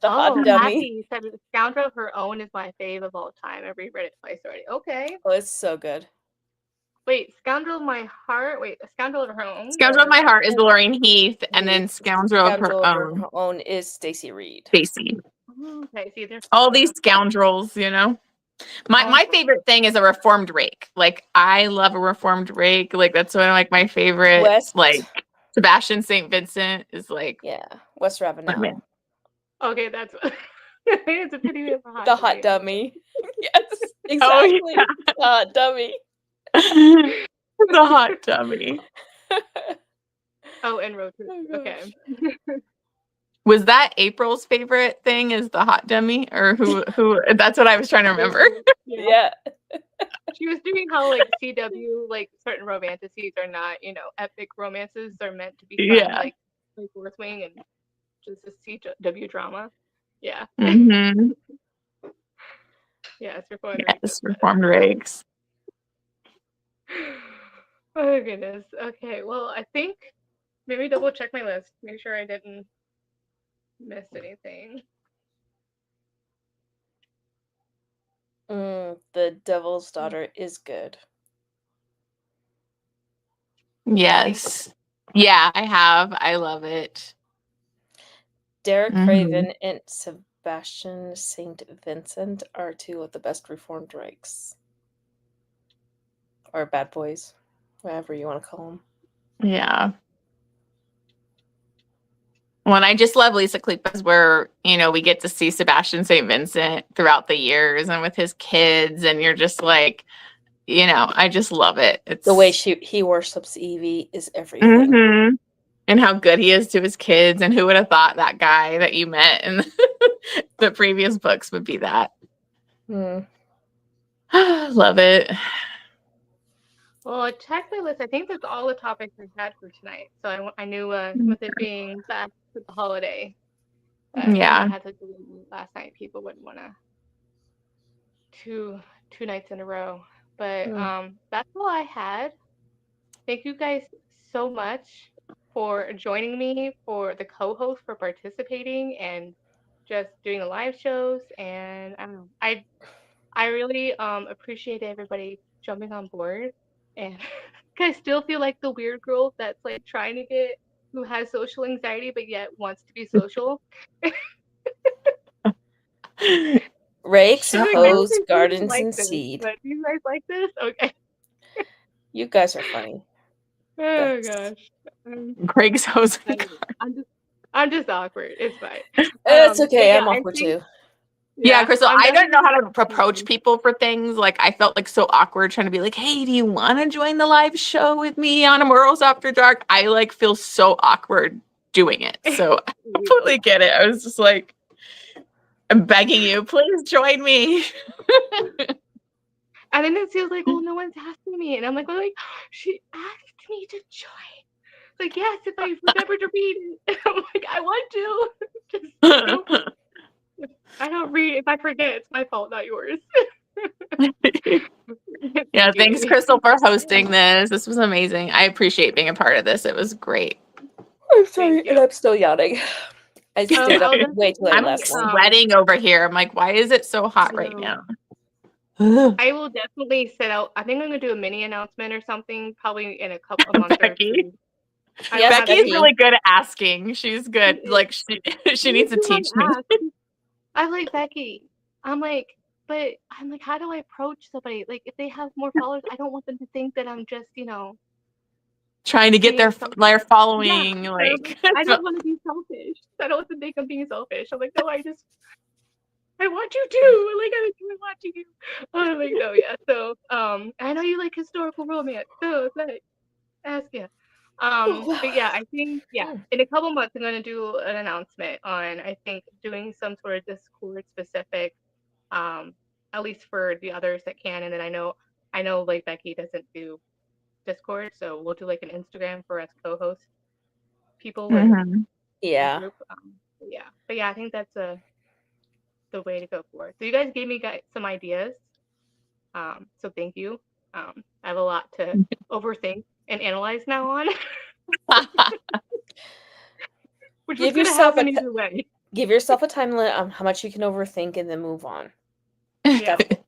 The hot dummy. Happy said Scoundrel of Her Own is my fave of all time. I've reread it twice already. Okay. Oh, it's so good. Wait, Scoundrel of My Heart. Wait, Scoundrel of Her Own. Scoundrel of My Heart is Lorraine Heath, and then Scoundrel of Her Scoundrel of Her Own, Own is Stacy Reed. Stacy. Okay, see, there's All these scoundrels, you know. My favorite thing is a reformed rake. Like I love a reformed rake. Like that's one of like my favorite. West. Like Sebastian St. Vincent is like West my Ravenel. man. Okay, that's it's a pity of a hot The hot dummy. Yes, exactly. Oh, yeah. The hot dummy. The hot dummy. Oh, and road trip. Okay. Was that April's favorite thing? Is the hot dummy, or who? That's what I was trying to remember. Yeah. She was doing how like CW like certain romances are not, you know, epic romances. They're meant to be fun, Yeah. like North Wing and just a CW drama. Yeah. Mm-hmm. Yes, reformed Yes, reformed rakes. Oh goodness. Okay. Well, I think maybe double check my list. Make sure I didn't miss anything. The Devil's Daughter is good. Yes. Yeah, I have. I love it. Derek Craven and Sebastian St. Vincent are two of the best reformed rakes. Or bad boys. Whatever you want to call them. Yeah. Well, and I just love Lisa Kleypas where, you know, we get to see Sebastian St. Vincent throughout the years and with his kids, and you're just like, you know, I just love it. It's the way he worships Evie is everything. Mm-hmm. And how good he is to his kids, and who would have thought that guy that you met in the previous books would be that. Love it. Well, check my list. I think that's all the topics we had for tonight. So I knew with it being back to the holiday, yeah, I had to do it last night. People wouldn't want to two nights in a row. But that's all I had. Thank you guys so much for joining me, for the co-host for participating and just doing the live shows. And I don't know, I really appreciate everybody jumping on board. And I still feel like the weird girl that's like trying to get who has social anxiety but yet wants to be social. Rakes, Like, hoes, I gardens, like and this, seed. but do you guys like this? Okay. You guys are funny. Oh gosh. Craig's hose. I'm just awkward. It's fine. It's okay. Yeah, I'm awkward too. Yeah, Crystal, I don't know how to approach people. people for things. Like, I felt like so awkward trying to be like, hey, do you want to join the live show with me on Tomorrow's After Dark? I like feel so awkward doing it. So I completely get it. I was just like, I'm begging you, please join me. And then it feels like, well, no one's asking me. And I'm like, well, like, she asked me to join. Like, yes, if I remember to read it. I'm like, I want to. Just I don't read. If I forget, it's my fault, not yours. Yeah, thanks, Crystal, for hosting this. This was amazing. I appreciate being a part of this. It was great. I'm sorry, and I'm still yawning. I stayed up way too late I'm last night. sweating over here. I'm like, why is it so hot right now? I will definitely set out. I think I'm gonna do a mini announcement or something, probably in a couple of months or two. Yeah, Becky's really good at asking. She's good. Like she needs to teach me. I like Becky. I'm like, how do I approach somebody? Like, if they have more followers, I don't want them to think that I'm just, you know, trying to get their following. Yeah, like, I don't want to be selfish. I don't want to think I'm being selfish. I'm like, no, I want you to. Like, I'm watching you. I'm like, no, yeah. So, I know you like historical romance. So it's like, ask you. But yeah, I think Hmm. in a couple months I'm gonna do an announcement on I think doing some sort of Discord specific, at least for the others that can, and then I know like Becky doesn't do Discord, so we'll do like an Instagram for us co-host people with Mhm. the Yeah. group. But yeah, I think that's the way to go for it. So you guys gave me some ideas, so thank you. I have a lot to overthink and analyze now on, which was Give gonna yourself happen either way. give yourself a time limit on how much you can overthink and then move on. Yeah, Definitely.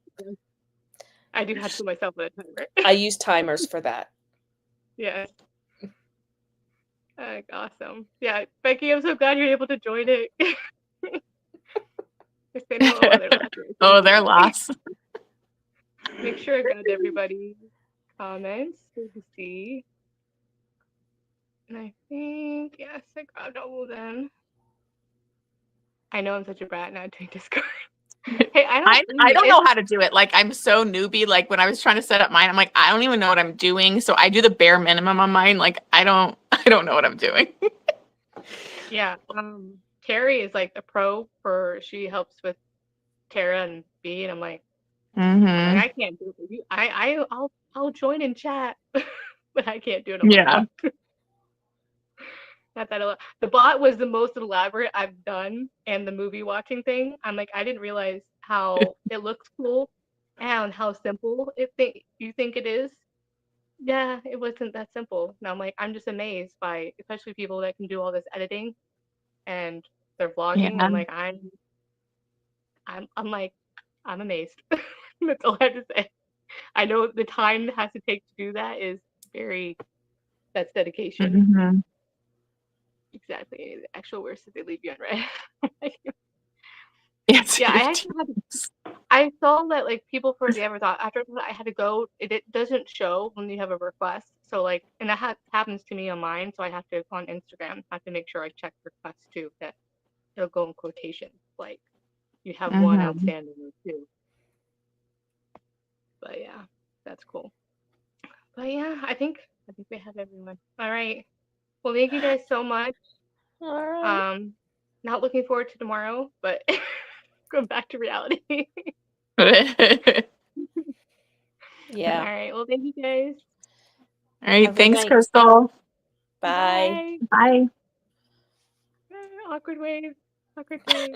I do have to put myself in a timer. I use timers for that. Yeah. Awesome. Yeah, Becky, I'm so glad you're able to join it. Just say no. Oh, they're laughing. Oh, they're lost. Make sure I got everybody's comments so to see. And I think, yes, I got all of them. I know I'm such a brat not doing Discord. Hey, I don't know how to do it. Like I'm so newbie. Like when I was trying to set up mine, I'm like, I don't even know what I'm doing. So I do the bare minimum on mine. Like I don't know what I'm doing. Yeah, Terry is like the pro for she helps with Tara and B, and I'm like Mm-hmm. I can't do it. I'll join in chat, but I can't do it on my Yeah. own. Not that the bot was the most elaborate I've done, and the movie watching thing. I'm like I didn't realize how it looks cool and how simple you think it is. Yeah, it wasn't that simple. Now I'm like I'm just amazed by especially people that can do all this editing and they're vlogging. Yeah. I'm like I'm like I'm amazed. That's all I have to say. I know the time it has to take to do that is that's dedication. Mm-hmm. Exactly. The actual words that they leave you unread. Yes. Yeah, I actually I saw that like people for the Afterathon after I had to go, it doesn't show when you have a request. So like and that happens to me on mine, so I have to on Instagram, I have to make sure I check requests too, that it'll go in quotations, like you have one Mm-hmm. outstanding or two. But yeah, that's cool. But yeah, I think we have everyone. All right. Well, thank you guys so much. All right. Not looking forward to tomorrow, but going back to reality. All Yeah. right. Well, thank you guys. All right. Have a good Thanks, night. Crystal. Bye. Bye. Bye. Awkward wave. Awkward wave.